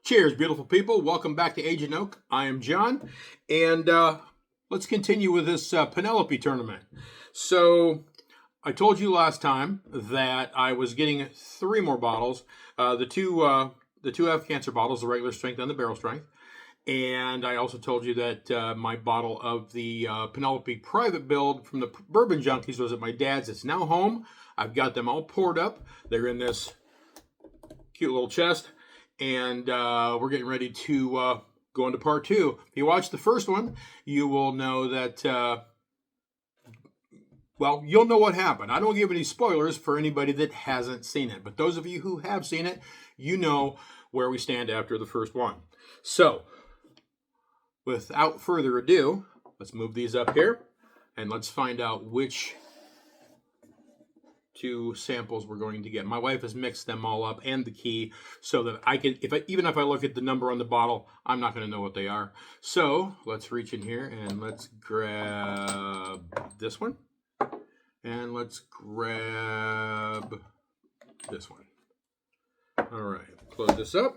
Cheers, beautiful people. Welcome back to Agent Oak. I am John, and let's continue with this Penelope tournament. So, I told you last time that I was getting 3 more bottles. The two F cancer bottles, the regular strength and the barrel strength. And I also told you that my bottle of the Penelope private build from the Bourbon Junkies was at my dad's. It's now home. I've got them all poured up. They're in this cute little chest. And we're getting ready to go into part 2. If you watched the first one, you will know that, well, you'll know what happened. I don't give any spoilers for anybody that hasn't seen it. But those of you who have seen it, you know where we stand after the first one. So, without further ado, let's move these up here. And let's find out which 2 samples we're going to get. My wife has mixed them all up and the key so that I can, even if I look at the number on the bottle, I'm not going to know what they are. So let's reach in here and let's grab this one. And let's grab this one. All right, close this up.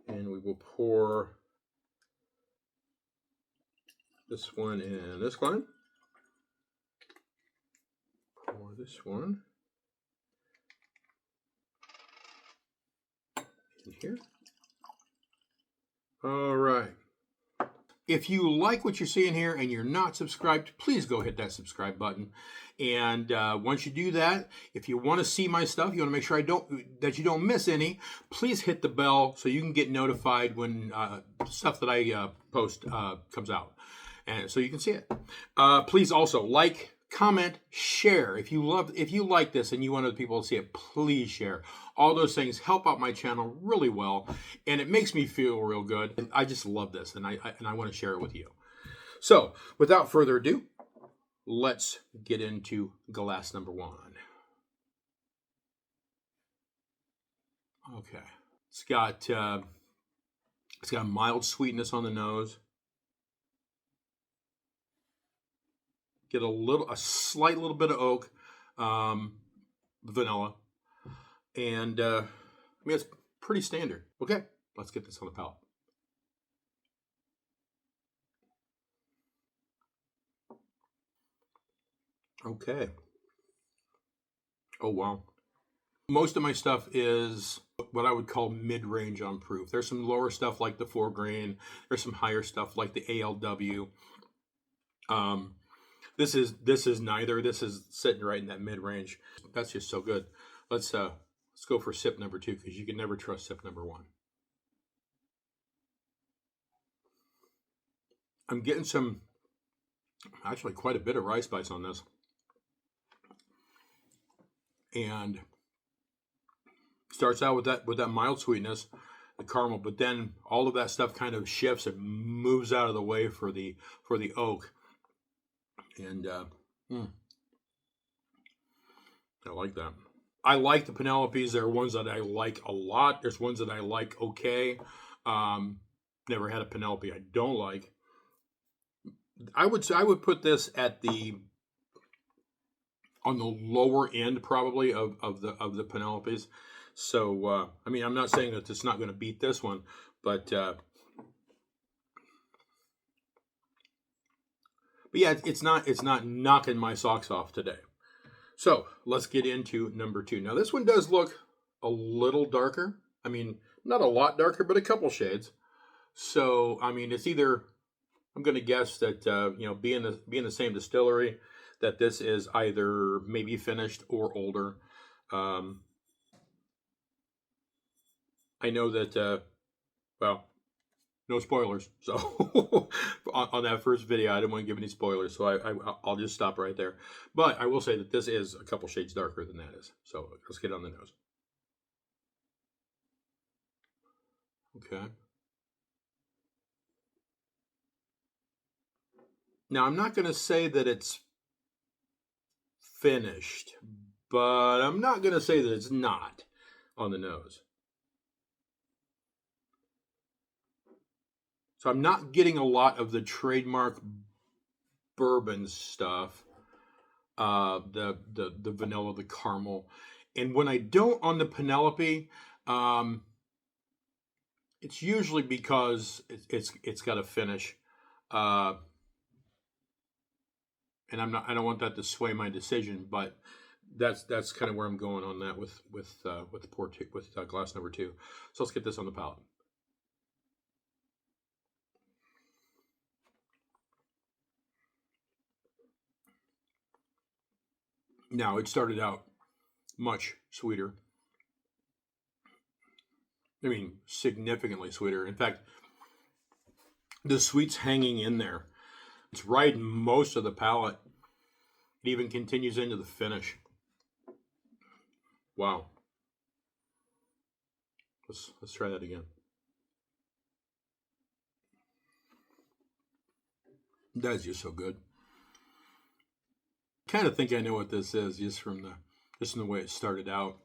And we will pour this one and this one. Pour this one in here. All right. If you like what you're seeing here and you're not subscribed, please go hit that subscribe button. And once you do that, if you want to see my stuff, you want to make sure that you don't miss any, please hit the bell so you can get notified when stuff that I post comes out, and so you can see it. Please also like, comment, share. If you like this and you want other people to see it, please share. All those things help out my channel really well, and it makes me feel real good. And I just love this, and I want to share it with you. So, without further ado, let's get into glass number 1. Okay, it's got a mild sweetness on the nose. Get a slight little bit of oak, vanilla, and I mean, it's pretty standard. Okay, let's get this on the palate. Okay. Oh, wow. Most of my stuff is what I would call mid-range on proof. There's some lower stuff like the 4 grain. There's some higher stuff like the ALW. This is neither. This is sitting right in that mid-range. That's just so good. Let's go for sip number 2, because you can never trust sip number 1. I'm getting actually quite a bit of rye spice on this. And starts out with that mild sweetness, the caramel, but then all of that stuff kind of shifts and moves out of the way for the oak. And I like that. I like the Penelopes. There are ones that I like a lot. There's ones that I like okay. Never had a Penelope I don't like. I would put this at on the lower end probably of the Penelopes. So I mean, I'm not saying that it's not going to beat this one, but yeah, it's not knocking my socks off today. So let's get into number 2. Now this one does look a little darker. I mean, not a lot darker, but a couple shades. So I mean, it's either, I'm going to guess that being the same distillery, that this is either maybe finished or older. I know that well, no spoilers. So on that first video, I didn't want to give any spoilers, so I'll just stop right there. But I will say that this is a couple shades darker than that is. So let's get on the nose. Okay. Now, I'm not going to say that it's finished, but I'm not going to say that it's not on the nose. So I'm not getting a lot of the trademark bourbon stuff, the vanilla, the caramel, And when I don't on the Penelope, it's usually because it's got a finish, and I don't want that to sway my decision, but that's kind of where I'm going on that with glass number 2. So let's get this on the palate. Now, it started out much sweeter. I mean, significantly sweeter. In fact, the sweet's hanging in there. It's riding most of the palate. It even continues into the finish. Wow. Let's try that again. That's just so good. Kind of think I know what this is just from the way it started out.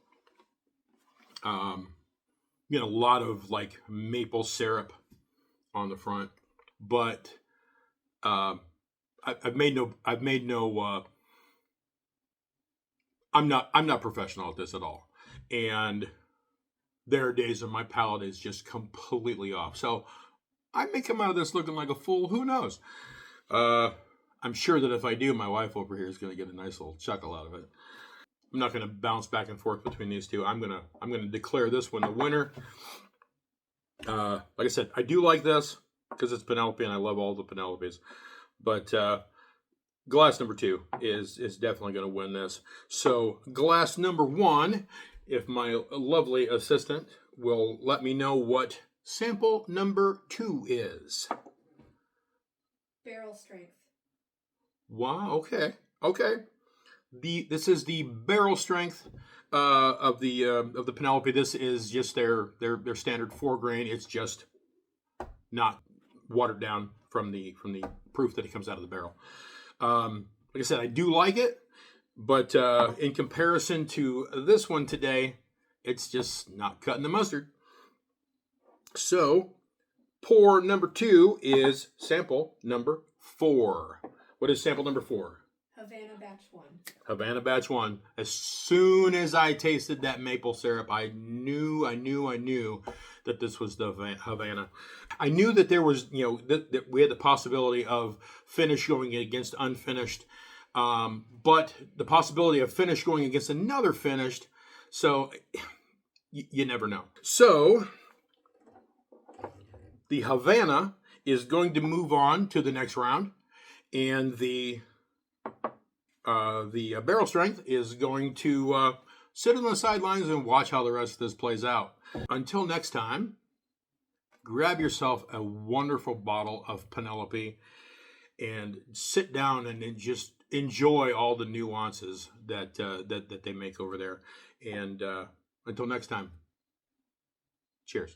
You know, a lot of like maple syrup on the front, but I'm not professional at this at all, and there are days when my palate is just completely off. So I may come out of this looking like a fool. Who knows? I'm sure that if I do, my wife over here is going to get a nice little chuckle out of it. I'm not going to bounce back and forth between these two. I'm gonna declare this one the winner. Like I said, I do like this because it's Penelope, and I love all the Penelopes. But glass number 2 is definitely going to win this. So glass number 1, if my lovely assistant will let me know what sample number 2 is. Barrel strength. Wow. Okay. This is the barrel strength of the Penelope. This is just their standard 4 grain. It's just not watered down from the proof that it comes out of the barrel. Like I said, I do like it, but in comparison to this one today, it's just not cutting the mustard. So pour number 2 is sample number 4. What is sample number 4? Havana batch 1. Havana batch 1. As soon as I tasted that maple syrup, I knew that this was the Havana. I knew that there was, that we had the possibility of finish going against unfinished, but the possibility of finish going against another finished. So you never know. So the Havana is going to move on to the next round, and the barrel strength is going to sit on the sidelines and watch how the rest of this plays out. Until next time, grab yourself a wonderful bottle of Penelope and sit down and just enjoy all the nuances that they make over there. And until next time, cheers.